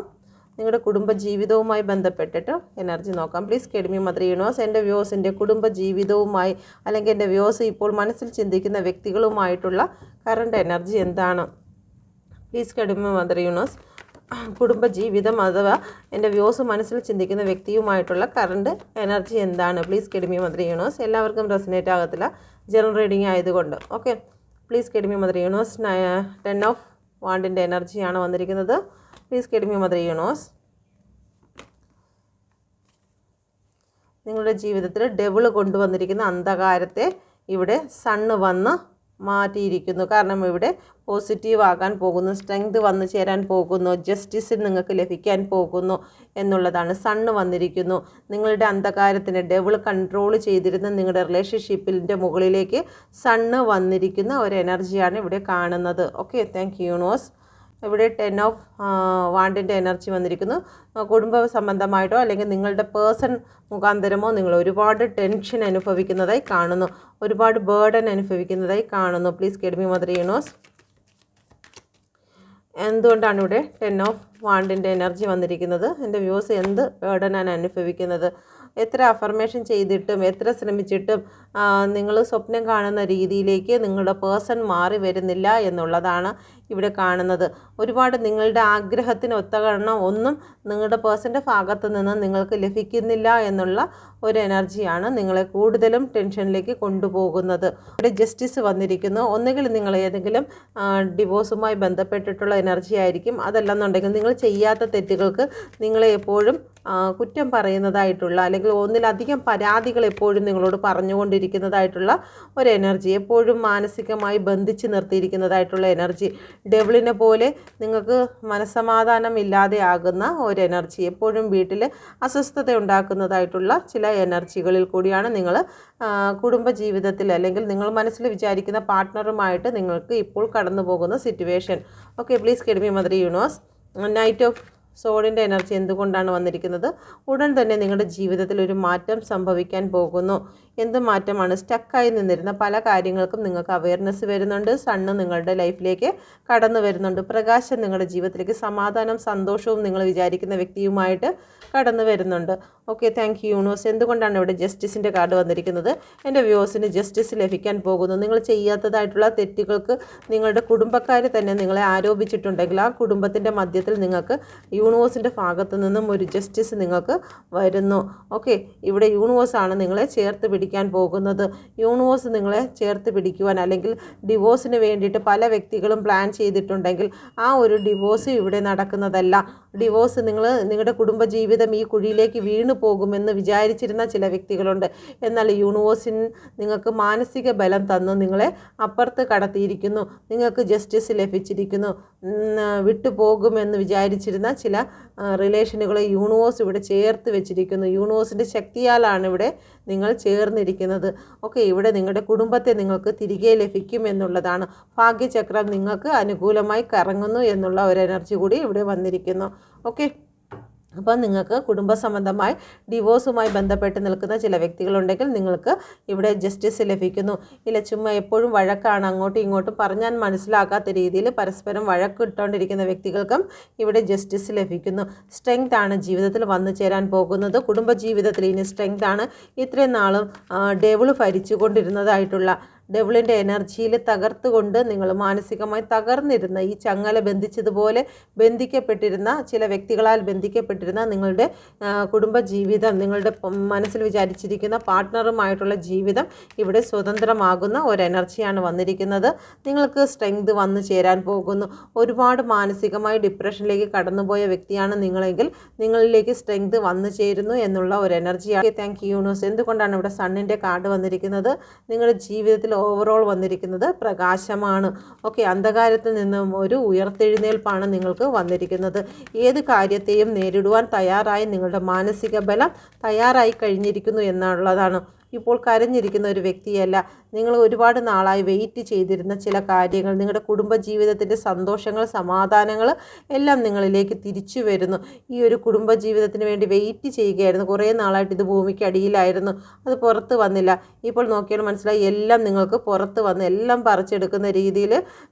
നിങ്ങളുടെ കുടുംബ ജീവിതവുമായി ബന്ധപ്പെട്ടിട്ട് എനർജി നോക്കാം. Please guide me mother universe. എൻ്റെ വ്യൂസിൻ്റെ കുടുംബ ജീവിതവുമായി അല്ലെങ്കിൽ എൻ്റെ വ്യൂസ് ഇപ്പോൾ മനസ്സിൽ ചിന്തിക്കുന്ന വ്യക്തികളുമായിട്ടുള്ള കറണ്ട് എനർജി എന്താണ്? Please guide me mother universe. കുടുംബജീവിതം അഥവാ എൻ്റെ വ്യൂസ് മനസ്സിൽ ചിന്തിക്കുന്ന വ്യക്തിയുമായിട്ടുള്ള കറണ്ട് എനർജി എന്താണ്? Please guide me mother universe. എല്ലാവർക്കും റെസനേറ്റ് ആകത്തില്ല, ജനറൽ റീഡിംഗ് ആയതുകൊണ്ട്. Okay, please guide me mother universe. 10 of വാണ്ടിൻ്റെ എനർജിയാണ് വന്നിരിക്കുന്നത്. Please guide me mother universe. നിങ്ങളുടെ ജീവിതത്തിൽ ഡെവിൾ കൊണ്ടുവന്നിരിക്കുന്ന അന്ധകാരത്തെ ഇവിടെ സണ്ണ് വന്ന് മാറ്റിയിരിക്കുന്നു. കാരണം ഇവിടെ പോസിറ്റീവ് ആകാൻ പോകുന്നു, സ്ട്രെങ്ത് വന്നു ചേരാൻ പോകുന്നു, ജസ്റ്റിസ് നിങ്ങൾക്ക് ലഭിക്കാൻ പോകുന്നു എന്നുള്ളതാണ്. സണ്ണ് വന്നിരിക്കുന്നു. നിങ്ങളുടെ അന്ധകാരത്തിന് ഡെവിൾ കൺട്രോൾ ചെയ്തിരുന്ന നിങ്ങളുടെ റിലേഷൻഷിപ്പിൻ്റെ മുകളിലേക്ക് സണ്ണ് വന്നിരിക്കുന്ന ഒരു എനർജിയാണ് ഇവിടെ കാണുന്നത്. Okay, thank you universe. ഇവിടെ 10 ഓഫ് വാണ്ടിൻ്റെ എനർജി വന്നിരിക്കുന്നു. കുടുംബ സംബന്ധമായിട്ടോ അല്ലെങ്കിൽ നിങ്ങളുടെ പേഴ്സൺ മുഖാന്തരമോ നിങ്ങൾ ഒരുപാട് ടെൻഷൻ അനുഭവിക്കുന്നതായി കാണുന്നു, ഒരുപാട് ബേർഡൻ അനുഭവിക്കുന്നതായി കാണുന്നു. Please guide me mother universe. എന്തുകൊണ്ടാണ് ഇവിടെ 10 ഓഫ് വാണ്ടിൻ്റെ എനർജി വന്നിരിക്കുന്നത്? എൻ്റെ വ്യൂസ് എന്ത് ബേർഡനാണ് അനുഭവിക്കുന്നത്? എത്ര അഫർമേഷൻ ചെയ്തിട്ടും എത്ര ശ്രമിച്ചിട്ടും നിങ്ങൾ സ്വപ്നം കാണുന്ന രീതിയിലേക്ക് നിങ്ങളുടെ പേഴ്സൺ മാറി വരുന്നില്ല എന്നുള്ളതാണ് ഇവിടെ കാണുന്നത്. ഒരുപാട് നിങ്ങളുടെ ആഗ്രഹത്തിന് ഒത്തവണ്ണം ഒന്നും നിങ്ങളുടെ പേഴ്സൻ്റെ ഭാഗത്ത് നിന്ന് നിങ്ങൾക്ക് ലഭിക്കുന്നില്ല എന്നുള്ള ഒരു എനർജിയാണ് നിങ്ങളെ കൂടുതലും ടെൻഷനിലേക്ക് കൊണ്ടുപോകുന്നത്. ഇവിടെ ജസ്റ്റിസ് വന്നിരിക്കുന്നു. ഒന്നുകിൽ നിങ്ങൾ ഏതെങ്കിലും ഡിവോഴ്സുമായി ബന്ധപ്പെട്ടിട്ടുള്ള എനർജി ആയിരിക്കും. അതല്ലെന്നുണ്ടെങ്കിൽ നിങ്ങൾ ചെയ്യാത്ത തെറ്റുകൾക്ക് നിങ്ങളെ എപ്പോഴും കുറ്റം പറയുന്നതായിട്ടുള്ള അല്ലെങ്കിൽ ഒന്നിലധികം പരാതികൾ എപ്പോഴും നിങ്ങളോട് പറഞ്ഞുകൊണ്ടിരിക്കുന്നതായിട്ടുള്ള ഒരു എനർജി, എപ്പോഴും മാനസികമായി ബന്ധിച്ച് നിർത്തിയിരിക്കുന്നതായിട്ടുള്ള എനർജി, ഡെവിളിനെ പോലെ നിങ്ങൾക്ക് മനസ്സമാധാനം ഇല്ലാതെ ആകുന്ന ഒരു എനർജി, എപ്പോഴും വീട്ടിൽ അസ്വസ്ഥത ഉണ്ടാക്കുന്നതായിട്ടുള്ള ചില എനർജികളിൽ കൂടിയാണ് നിങ്ങൾ കുടുംബജീവിതത്തിൽ അല്ലെങ്കിൽ നിങ്ങൾ മനസ്സിൽ വിചാരിക്കുന്ന പാർട്ട്ണറുമായിട്ട് നിങ്ങൾക്ക് ഇപ്പോൾ കടന്നു പോകുന്ന situation. Okay, please guide me mother universe. Knight of സോഡിൻ്റെ എനർജി എന്തുകൊണ്ടാണ് വന്നിരിക്കുന്നത്? ഉടൻ തന്നെ നിങ്ങളുടെ ജീവിതത്തിൽ ഒരു മാറ്റം സംഭവിക്കാൻ പോകുന്നു. എന്ത് മാറ്റമാണ്? സ്റ്റക്കായി നിന്നിരുന്ന പല കാര്യങ്ങൾക്കും നിങ്ങൾക്ക് അവയർനെസ് വരുന്നുണ്ട്. സണ്ണ് നിങ്ങളുടെ ലൈഫിലേക്ക് കടന്നു വരുന്നുണ്ട്. പ്രകാശം നിങ്ങളുടെ ജീവിതത്തിലേക്ക്, സമാധാനം സന്തോഷവും നിങ്ങൾ വിചാരിക്കുന്ന വ്യക്തിയുമായിട്ട് കടന്നു വരുന്നുണ്ട്. Okay, thank you universe. എന്തുകൊണ്ടാണ് ഇവിടെ ജസ്റ്റിസിൻ്റെ കാർഡ് വന്നിരിക്കുന്നത്? എൻ്റെ വ്യൂവേഴ്സിന് ജസ്റ്റിസ് ലഭിക്കാൻ പോകുന്നു. നിങ്ങൾ ചെയ്യാത്തതായിട്ടുള്ള തെറ്റുകൾക്ക് നിങ്ങളുടെ കുടുംബക്കാർ തന്നെ നിങ്ങളെ ആരോപിച്ചിട്ടുണ്ടെങ്കിൽ ആ കുടുംബത്തിൻ്റെ മധ്യത്തിൽ നിങ്ങൾക്ക് യൂണിവേഴ്സിൻ്റെ ഭാഗത്തു നിന്നും ഒരു ജസ്റ്റിസ് നിങ്ങൾക്ക് വരുന്നു. ഓക്കെ, ഇവിടെ യൂണിവേഴ്സാണ് നിങ്ങളെ ചേർത്ത് പിടിക്കാൻ പോകുന്നത്. യൂണിവേഴ്സ് നിങ്ങളെ ചേർത്ത് പിടിക്കുവാൻ അല്ലെങ്കിൽ ഡിവോഴ്സിന് വേണ്ടിയിട്ട് പല വ്യക്തികളും പ്ലാൻ ചെയ്തിട്ടുണ്ടെങ്കിൽ ആ ഒരു ഡിവോഴ്സ് ഇവിടെ നടക്കുന്നതല്ല. ഡിവോഴ്സ് നിങ്ങളുടെ കുടുംബജീവിതം ഈ കുഴിയിലേക്ക് വീണു പോകുമെന്ന് വിചാരിച്ചിരുന്ന ചില വ്യക്തികളുണ്ട്. എന്നാൽ യൂണിവേഴ്സിന് നിങ്ങൾക്ക് മാനസിക ബലം തന്ന് നിങ്ങളെ അപ്പുറത്ത് കടത്തിയിരിക്കുന്നു. നിങ്ങൾക്ക് ജസ്റ്റിസ് ലഭിച്ചിരിക്കുന്നു. വിട്ടുപോകുമെന്ന് വിചാരിച്ചിരുന്ന ചില റിലേഷനുകളെ യൂണിവേഴ്സ് ഇവിടെ ചേർത്ത് വെച്ചിരിക്കുന്നു. യൂണിവേഴ്സിൻ്റെ ശക്തിയാലാണ് ഇവിടെ നിങ്ങൾ ചേർന്നിരിക്കുന്നത്. ഓക്കെ, ഇവിടെ നിങ്ങളുടെ കുടുംബത്തെ നിങ്ങൾക്ക് തിരികെ ലഭിക്കും എന്നുള്ളതാണ്. ഭാഗ്യചക്രം നിങ്ങൾക്ക് അനുകൂലമായി കറങ്ങുന്നു എന്നുള്ള ഒരു എനർജി കൂടി ഇവിടെ വന്നിരിക്കുന്നു. ഓക്കെ, അപ്പോൾ നിങ്ങൾക്ക് കുടുംബ സംബന്ധമായി ഡിവോഴ്സുമായി ബന്ധപ്പെട്ട് നിൽക്കുന്ന ചില വ്യക്തികളുണ്ടെങ്കിൽ നിങ്ങൾക്ക് ഇവിടെ ജസ്റ്റിസ് ലഭിക്കുന്നു. ഇല്ല, ചുമ്മാ എപ്പോഴും വഴക്കാണ്, അങ്ങോട്ടും ഇങ്ങോട്ടും പറഞ്ഞാൽ മനസ്സിലാക്കാത്ത രീതിയിൽ പരസ്പരം വഴക്കിട്ടുകൊണ്ടിരിക്കുന്ന വ്യക്തികൾക്കും ഇവിടെ ജസ്റ്റിസ് ലഭിക്കുന്നു. സ്ട്രെങ്ത് ആണ് ജീവിതത്തിൽ വന്നു ചേരാൻ പോകുന്നത്. കുടുംബജീവിതത്തിൽ ഇനി സ്ട്രെങ്ത് ആണ്. ഇത്രയും നാളും ഡെവിൾ ഭരിച്ചുകൊണ്ടിരുന്നതായിട്ടുള്ള ഡെവിളിൻ്റെ എനർജിയിൽ തകർത്തുകൊണ്ട് നിങ്ങൾ മാനസികമായി തകർന്നിരുന്ന, ഈ ചങ്ങല ബന്ധിച്ചതുപോലെ ബന്ധിക്കപ്പെട്ടിരുന്ന ചില വ്യക്തികളാൽ ബന്ധിക്കപ്പെട്ടിരുന്ന നിങ്ങളുടെ കുടുംബജീവിതം, നിങ്ങളുടെ മനസ്സിൽ വിചാരിച്ചിരിക്കുന്ന പാർട്ട്ണറുമായിട്ടുള്ള ജീവിതം ഇവിടെ സ്വതന്ത്രമാകുന്ന ഒരു എനർജിയാണ് വന്നിരിക്കുന്നത്. നിങ്ങൾക്ക് സ്ട്രെങ്ത് വന്നു ചേരാൻ പോകുന്നു. ഒരുപാട് മാനസികമായി ഡിപ്രഷനിലേക്ക് കടന്നുപോയ വ്യക്തിയാണ് നിങ്ങളെങ്കിൽ നിങ്ങളിലേക്ക് സ്ട്രെങ്ത് വന്നു ചേരുന്നു എന്നുള്ള ഒരു എനർജിയാണ്. Thank you universe. എന്തുകൊണ്ടാണ് ഇവിടെ സണ്ണിൻ്റെ കാർഡ് വന്നിരിക്കുന്നത്? നിങ്ങളുടെ ജീവിതത്തിൽ ഓവറോൾ വന്നിരിക്കുന്നത് പ്രകാശമാണ്. ഓക്കെ, അന്ധകാരത്തിൽ നിന്നും ഒരു ഉയർത്തെഴുന്നേൽപ്പാണ് നിങ്ങൾക്ക് വന്നിരിക്കുന്നത്. ഏത് കാര്യത്തെയും നേരിടുവാൻ തയ്യാറായി നിങ്ങളുടെ മാനസിക ബലം തയ്യാറായി കഴിഞ്ഞിരിക്കുന്നു എന്നുള്ളതാണ്. ഇപ്പോൾ കരഞ്ഞിരിക്കുന്ന ഒരു വ്യക്തിയല്ല. നിങ്ങൾ ഒരുപാട് നാളായി വെയിറ്റ് ചെയ്തിരുന്ന ചില കാര്യങ്ങൾ, നിങ്ങളുടെ കുടുംബജീവിതത്തിൻ്റെ സന്തോഷങ്ങൾ, സമാധാനങ്ങൾ എല്ലാം നിങ്ങളിലേക്ക് തിരിച്ചു വരുന്നു. ഈ ഒരു കുടുംബജീവിതത്തിന് വേണ്ടി വെയിറ്റ് ചെയ്യുകയായിരുന്നു. കുറേ നാളായിട്ട് ഇത് ഭൂമിക്ക് അടിയിലായിരുന്നു, അത് പുറത്ത് വന്നില്ല. ഇപ്പോൾ നോക്കിയാൽ മനസ്സിലായി എല്ലാം നിങ്ങൾക്ക് പുറത്ത് വന്ന് എല്ലാം പറിച്ചെടുക്കുന്ന രീതിയിൽ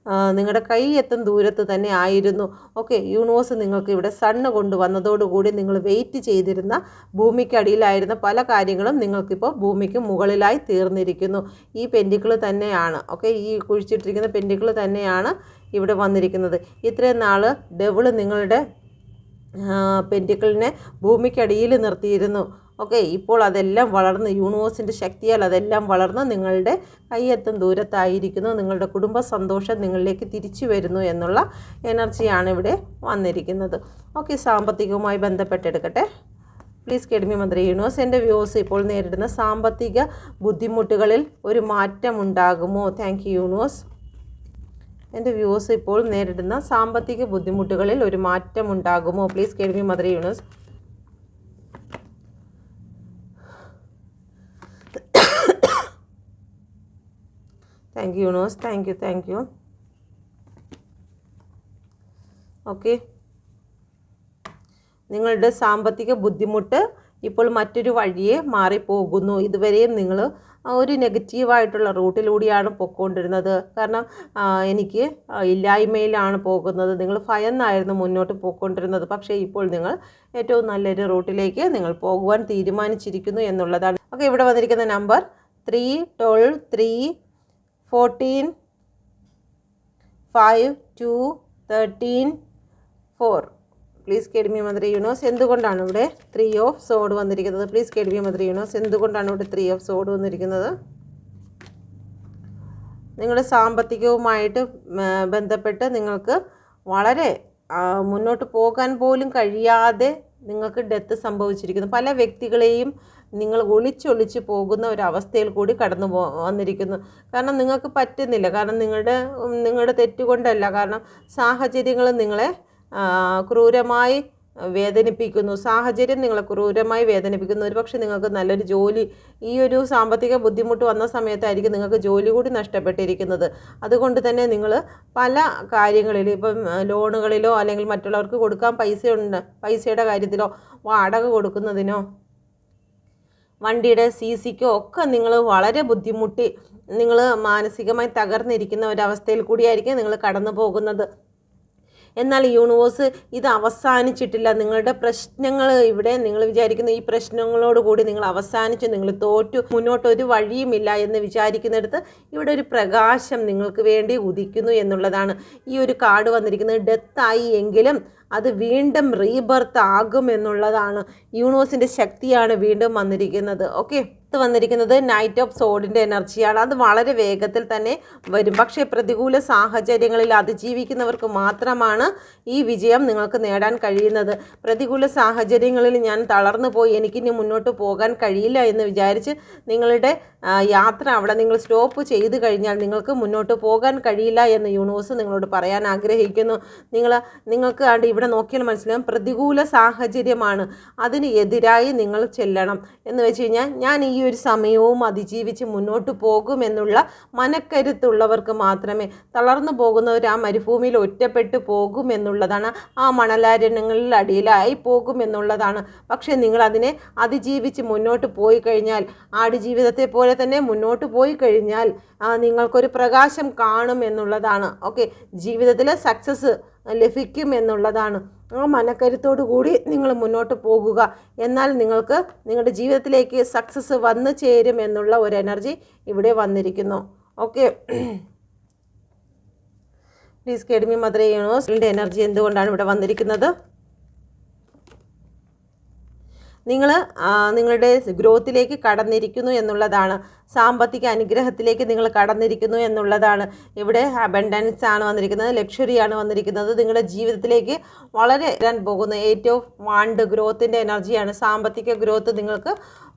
നിങ്ങളുടെ കൈ എത്തും ദൂരത്ത് തന്നെ ആയിരുന്നു. ഓക്കെ, യൂണിവേഴ്സ് നിങ്ങൾക്ക് ഇവിടെ സണ്ണ് കൊണ്ടുവന്നതോടുകൂടി നിങ്ങൾ വെയിറ്റ് ചെയ്തിരുന്ന ഭൂമിക്കടിയിലായിരുന്ന പല കാര്യങ്ങളും നിങ്ങൾക്കിപ്പോൾ ഭൂമിക്ക് മുകളിലായി തീർന്നിരിക്കുന്നു. ഈ പെൻഡിക്കിൾ തന്നെയാണ്. ഓക്കെ, ഈ കുഴിച്ചിട്ടിരിക്കുന്ന പെൻഡിക്കിൾ തന്നെയാണ് ഇവിടെ വന്നിരിക്കുന്നത്. ഇത്രയും നാൾ ഡെവിൾ നിങ്ങളുടെ പെൻഡിക്കിളിനെ ഭൂമിക്കടിയിൽ നിർത്തിയിരുന്നു. ഓക്കെ, ഇപ്പോൾ അതെല്ലാം വളർന്ന് യൂണിവേഴ്സിൻ്റെ ശക്തിയാൽ അതെല്ലാം വളർന്ന് നിങ്ങളുടെ കയ്യെത്തും ദൂരത്തായിരിക്കുന്നു. നിങ്ങളുടെ കുടുംബ സന്തോഷം നിങ്ങളിലേക്ക് തിരിച്ചു വരുന്നു എന്നുള്ള എനർജിയാണ് ഇവിടെ വന്നിരിക്കുന്നത്. ഓക്കെ, സാമ്പത്തികവുമായി ബന്ധപ്പെട്ടെടുക്കട്ടെ. Please guide me mother universe. എൻ്റെ വ്യൂവേഴ്സ് ഇപ്പോൾ നേരിടുന്ന സാമ്പത്തിക ബുദ്ധിമുട്ടുകളിൽ ഒരു മാറ്റം ഉണ്ടാകുമോ? Thank you universe. എൻ്റെ വ്യൂവേഴ്സ് ഇപ്പോൾ നേരിടുന്ന സാമ്പത്തിക ബുദ്ധിമുട്ടുകളിൽ ഒരു മാറ്റം ഉണ്ടാകുമോ? Please guide me mother universe. Thank you universe. Thank you. Okay, നിങ്ങളുടെ സാമ്പത്തിക ബുദ്ധിമുട്ട് ഇപ്പോൾ മറ്റൊരു വഴിയെ മാറിപ്പോകുന്നു. ഇതുവരെയും നിങ്ങൾ ഒരു നെഗറ്റീവായിട്ടുള്ള റൂട്ടിലൂടെയാണ് പൊയ്ക്കൊണ്ടിരുന്നത്. കാരണം എനിക്ക് ഇല്ലായ്മയിലാണ് പോകുന്നത്, നിങ്ങൾ ഭയന്നായിരുന്നു മുന്നോട്ട് പോയിക്കൊണ്ടിരുന്നത്. പക്ഷേ ഇപ്പോൾ നിങ്ങൾ ഏറ്റവും നല്ലൊരു റൂട്ടിലേക്ക് നിങ്ങൾ പോകുവാൻ തീരുമാനിച്ചിരിക്കുന്നു എന്നുള്ളതാണ്. ഓക്കെ, ഇവിടെ വന്നിരിക്കുന്ന number 3, 12, 3, 14, 5, 2, 13, 4. Please guide me mother universe. എന്തുകൊണ്ടാണ് ഇവിടെ 3 ഓഫ് സോഡ് വന്നിരിക്കുന്നത്? Please guide me mother universe. എന്തുകൊണ്ടാണ് ഇവിടെ 3 ഓഫ് സോഡ് വന്നിരിക്കുന്നത്? നിങ്ങളുടെ സാമ്പത്തികവുമായിട്ട് ബന്ധപ്പെട്ട് നിങ്ങൾക്ക് വളരെ മുന്നോട്ട് പോകാൻ പോലും കഴിയാതെ നിങ്ങൾക്ക് ഡെത്ത് സംഭവിച്ചിരിക്കുന്നു. പല വ്യക്തികളെയും നിങ്ങൾ ഒളിച്ചൊളിച്ച് പോകുന്ന ഒരവസ്ഥയിൽ കൂടി വന്നിരിക്കുന്നു. കാരണം നിങ്ങൾക്ക് പറ്റുന്നില്ല. കാരണം നിങ്ങളുടെ തെറ്റുകൊണ്ടല്ല. കാരണം സാഹചര്യങ്ങൾ നിങ്ങളെ ക്രൂരമായി വേദനിപ്പിക്കുന്നു. സാഹചര്യം നിങ്ങളെ ക്രൂരമായി വേദനിപ്പിക്കുന്നു. ഒരുപക്ഷെ നിങ്ങൾക്ക് നല്ലൊരു ജോലി, ഈ ഒരു സാമ്പത്തിക ബുദ്ധിമുട്ട് വന്ന സമയത്തായിരിക്കും നിങ്ങൾക്ക് ജോലി കൂടി നഷ്ടപ്പെട്ടിരിക്കുന്നത്. അതുകൊണ്ട് തന്നെ നിങ്ങൾ പല കാര്യങ്ങളിലും, ഇപ്പം ലോണുകളിലോ അല്ലെങ്കിൽ മറ്റുള്ളവർക്ക് കൊടുക്കാൻ പൈസയുടെ കാര്യത്തിലോ, വാടക കൊടുക്കുന്നതിനോ, വണ്ടിയുടെ CCക്കോ ഒക്കെ നിങ്ങൾ വളരെ ബുദ്ധിമുട്ടി നിങ്ങൾ മാനസികമായി തകർന്നിരിക്കുന്ന ഒരവസ്ഥയിൽ കൂടിയായിരിക്കും നിങ്ങൾ കടന്നു പോകുന്നത്. എന്നാൽ യൂണിവേഴ്സ് ഇത് അവസാനിച്ചിട്ടില്ല. നിങ്ങളുടെ പ്രശ്നങ്ങൾ ഇവിടെ നിങ്ങൾ വിചാരിക്കുന്ന ഈ പ്രശ്നങ്ങളോട് കൂടി നിങ്ങൾ അവസാനിച്ച് നിങ്ങൾ തോറ്റു, മുന്നോട്ടൊരു വഴിയുമില്ല എന്ന് വിചാരിക്കുന്നിടത്ത് ഇവിടെ ഒരു പ്രകാശം നിങ്ങൾക്ക് വേണ്ടി ഉദിക്കുന്നു എന്നുള്ളതാണ്. ഈ ഒരു കാർഡ് വന്നിരിക്കുന്നത് ഡെത്തായി എങ്കിലും അത് വീണ്ടും റീബർത്ത് ആകും എന്നുള്ളതാണ്. യൂണിവേഴ്സിൻ്റെ ശക്തിയാണ് വീണ്ടും വന്നിരിക്കുന്നത്. ഓക്കെ, ഇത് വന്നിരിക്കുന്നത് നൈറ്റ് ഓഫ് സോഡിൻ്റെ എനർജിയാണ്. അത് വളരെ വേഗത്തിൽ തന്നെ വരും. പക്ഷേ പ്രതികൂല സാഹചര്യങ്ങളിൽ അതിജീവിക്കുന്നവർക്ക് മാത്രമാണ് ഈ വിജയം നിങ്ങൾക്ക് നേടാൻ കഴിയുന്നത്. പ്രതികൂല സാഹചര്യങ്ങളിൽ ഞാൻ തളർന്നു പോയി, എനിക്കിനി മുന്നോട്ട് പോകാൻ കഴിയില്ല എന്ന് വിചാരിച്ച് നിങ്ങളുടെ യാത്ര അവിടെ നിങ്ങൾ സ്റ്റോപ്പ് ചെയ്ത് കഴിഞ്ഞാൽ നിങ്ങൾക്ക് മുന്നോട്ട് പോകാൻ കഴിയില്ല എന്ന് യൂണിവേഴ്സ് നിങ്ങളോട് പറയാൻ ആഗ്രഹിക്കുന്നു. നിങ്ങൾക്ക് ഇവിടെ നോക്കിയാൽ മനസ്സിലാകും, പ്രതികൂല സാഹചര്യമാണ്, അതിന് എതിരായി നിങ്ങൾ ചെല്ലണം എന്ന് വെച്ച് കഴിഞ്ഞാൽ ഞാൻ ഈ ഒരു സമയവും അതിജീവിച്ച് മുന്നോട്ട് പോകുമെന്നുള്ള മനക്കരുത്തുള്ളവർക്ക് മാത്രമേ, തളർന്നു പോകുന്നവർ ആ മരുഭൂമിയിൽ ഒറ്റപ്പെട്ടു പോകുമെന്നുള്ളതാണ്, ആ മണലാരണ്യങ്ങളിൽ അടിയിലായി പോകുമെന്നുള്ളതാണ്. പക്ഷേ നിങ്ങൾ അതിനെ അതിജീവിച്ച് മുന്നോട്ട് പോയി കഴിഞ്ഞാൽ, ആടുജീവിതത്തെ പോലെ തന്നെ മുന്നോട്ട് പോയി കഴിഞ്ഞാൽ നിങ്ങൾക്കൊരു പ്രകാശം കാണും എന്നുള്ളതാണ്. ഓക്കെ, ജീവിതത്തിൽ സക്സസ് ലഭിക്കും എന്നുള്ളതാണ്. ആ മനക്കരുത്തോടു കൂടി നിങ്ങൾ മുന്നോട്ട് പോകുക. എന്നാൽ നിങ്ങൾക്ക് നിങ്ങളുടെ ജീവിതത്തിലേക്ക് സക്സസ് വന്നു ചേരും എന്നുള്ള ഒരു എനർജി ഇവിടെ വന്നിരിക്കുന്നു. Okay, please guide me mother യൂണിവേഴ്സിൻ്റെ എനർജി എന്തുകൊണ്ടാണ് ഇവിടെ വന്നിരിക്കുന്നത്? നിങ്ങൾ നിങ്ങളുടെ ഗ്രോത്തിലേക്ക് കടന്നിരിക്കുന്നു എന്നുള്ളതാണ്. സാമ്പത്തിക അനുഗ്രഹത്തിലേക്ക് നിങ്ങൾ കടന്നിരിക്കുന്നു എന്നുള്ളതാണ്. ഇവിടെ അബൻഡൻസ് ആണ് വന്നിരിക്കുന്നത്, ലക്ഷറിയാണ് വന്നിരിക്കുന്നത്. നിങ്ങളുടെ ജീവിതത്തിലേക്ക് വളരെ വരാൻ പോകുന്ന ഏറ്റവും ഗ്രോത്തിൻ്റെ എനർജിയാണ്. സാമ്പത്തിക ഗ്രോത്ത് നിങ്ങൾക്ക്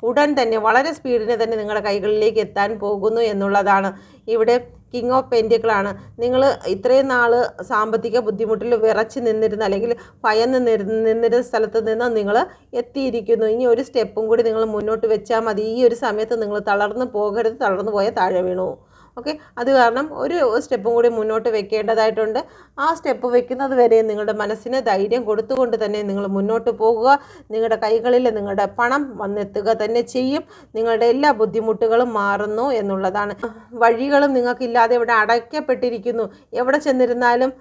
ഉടൻ തന്നെ വളരെ സ്പീഡിന് തന്നെ നിങ്ങളുടെ കൈകളിലേക്ക് എത്താൻ പോകുന്നു എന്നുള്ളതാണ്. ഇവിടെ കിങ് ഓഫ് പെൻറ്റിക്കിളാണ്. നിങ്ങൾ ഇത്രയും നാൾ സാമ്പത്തിക ബുദ്ധിമുട്ടിൽ വിറച്ച് നിന്നിരുന്ന അല്ലെങ്കിൽ ഭയന്ന് നിന്നിരുന്ന സ്ഥലത്ത് നിന്ന് നിങ്ങൾ എത്തിയിരിക്കുന്നു. ഇനി ഒരു സ്റ്റെപ്പും കൂടി നിങ്ങൾ മുന്നോട്ട് വെച്ചാൽ മതി. ഈ ഒരു സമയത്ത് നിങ്ങൾ തളർന്നു പോകരുത്. തളർന്നു പോയാൽ താഴെ വീണു. ഓക്കെ, അത് കാരണം ഒരു സ്റ്റെപ്പും കൂടി മുന്നോട്ട് വെക്കേണ്ടതായിട്ടുണ്ട്. ആ സ്റ്റെപ്പ് വെക്കുന്നത് വരെ നിങ്ങളുടെ മനസ്സിന് ധൈര്യം കൊടുത്തുകൊണ്ട് തന്നെ നിങ്ങൾ മുന്നോട്ട് പോകുക. നിങ്ങളുടെ കൈകളിൽ നിങ്ങളുടെ പണം വന്നെത്തുക തന്നെ ചെയ്യും. നിങ്ങളുടെ എല്ലാ ബുദ്ധിമുട്ടുകളും മാറുന്നു എന്നുള്ളതാണ്. വഴികളും നിങ്ങൾക്കില്ലാതെ ഇവിടെ അടയ്ക്കപ്പെട്ടിരിക്കുന്നു. എവിടെ ചെന്നിരുന്നാലും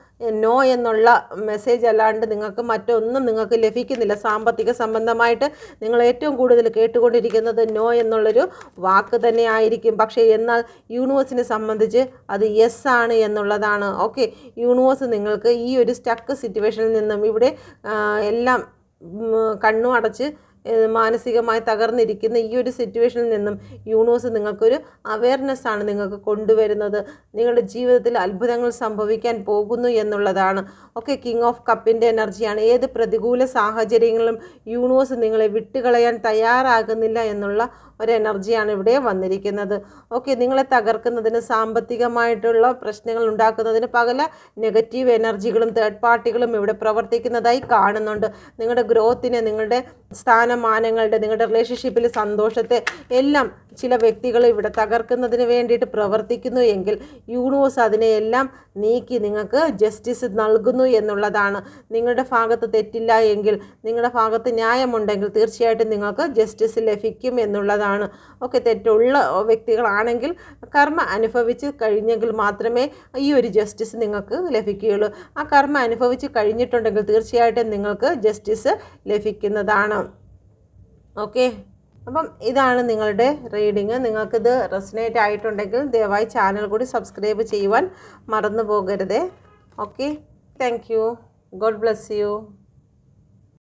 നോ എന്നുള്ള മെസ്സേജ് അല്ലാണ്ട് നിങ്ങൾക്ക് മറ്റൊന്നും നിങ്ങൾക്ക് ലഭിക്കുന്നില്ല. സാമ്പത്തിക സംബന്ധമായിട്ട് നിങ്ങൾ ഏറ്റവും കൂടുതൽ കേട്ടുകൊണ്ടിരിക്കുന്നത് നോ എന്നുള്ളൊരു വാക്ക് തന്നെ ആയിരിക്കും. പക്ഷേ എന്നാൽ യൂണിവേഴ്സിനെ സംബന്ധിച്ച് അത് യെസ് ആണ് എന്നുള്ളതാണ്. ഓക്കെ, യൂണിവേഴ്സ് നിങ്ങൾക്ക് ഈ ഒരു സ്റ്റക്ക് സിറ്റുവേഷനിൽ നിന്നും ഇവിടെ എല്ലാം കണ്ണും അടച്ച് മാനസികമായി തകർന്നിരിക്കുന്ന ഈ ഒരു സിറ്റുവേഷനിൽ നിന്നും യൂണിവേഴ്സ് നിങ്ങൾക്കൊരു അവയർനെസ്സാണ് നിങ്ങൾക്ക് കൊണ്ടുവരുന്നത്. നിങ്ങളുടെ ജീവിതത്തിൽ അത്ഭുതങ്ങൾ സംഭവിക്കാൻ പോകുന്നു എന്നുള്ളതാണ്. ഓക്കെ, കിങ് ഓഫ് കപ്പിൻ്റെ എനർജിയാണ്. ഏത് പ്രതികൂല സാഹചര്യങ്ങളിലും യൂണിവേഴ്സ് നിങ്ങളെ വിട്ടുകളയാൻ തയ്യാറാകുന്നില്ല എന്നുള്ള ഒരു എനർജിയാണ് ഇവിടെ വന്നിരിക്കുന്നത്. ഓക്കെ, നിങ്ങളെ തകർക്കുന്നതിന്, സാമ്പത്തികമായിട്ടുള്ള പ്രശ്നങ്ങൾ ഉണ്ടാക്കുന്നതിന് പല നെഗറ്റീവ് എനർജികളും തേർഡ് പാർട്ടികളും ഇവിടെ പ്രവർത്തിക്കുന്നതായി കാണുന്നുണ്ട്. നിങ്ങളുടെ ഗ്രോത്തിനെ, നിങ്ങളുടെ സ്ഥാനമാനങ്ങളുടെ, നിങ്ങളുടെ റിലേഷൻഷിപ്പിൽ സന്തോഷത്തെ എല്ലാം ചില വ്യക്തികൾ ഇവിടെ തകർക്കുന്നതിന് വേണ്ടിയിട്ട് പ്രവർത്തിക്കുന്നു എങ്കിൽ യൂണിവേഴ്സ് അതിനെയെല്ലാം നീക്കി നിങ്ങൾക്ക് ജസ്റ്റിസ് നൽകുന്നു എന്നുള്ളതാണ്. നിങ്ങളുടെ ഭാഗത്ത് തെറ്റില്ല എങ്കിൽ, നിങ്ങളുടെ ഭാഗത്ത് ന്യായമുണ്ടെങ്കിൽ തീർച്ചയായിട്ടും നിങ്ങൾക്ക് ജസ്റ്റിസ് ലഭിക്കും എന്നുള്ളതാണ്. ഓക്കെ, തെറ്റുള്ള വ്യക്തികളാണെങ്കിൽ കർമ്മ അനുഭവിച്ച് കഴിഞ്ഞെങ്കിൽ മാത്രമേ ഈ ഒരു ജസ്റ്റിസ് നിങ്ങൾക്ക് ലഭിക്കുകയുള്ളൂ. ആ കർമ്മ അനുഭവിച്ച് കഴിഞ്ഞിട്ടുണ്ടെങ്കിൽ തീർച്ചയായിട്ടും നിങ്ങൾക്ക് ജസ്റ്റിസ് ലഭിക്കുന്നതാണ്. ഓക്കെ, അപ്പം ഇതാണ് നിങ്ങളുടെ റീഡിങ്. നിങ്ങൾക്കിത് റെസനേറ്റ് ആയിട്ടുണ്ടെങ്കിൽ ദയവായി ചാനൽ കൂടി സബ്സ്ക്രൈബ് ചെയ്യുവാൻ മറന്നു പോകരുതേ. Okay, thank you. God bless U.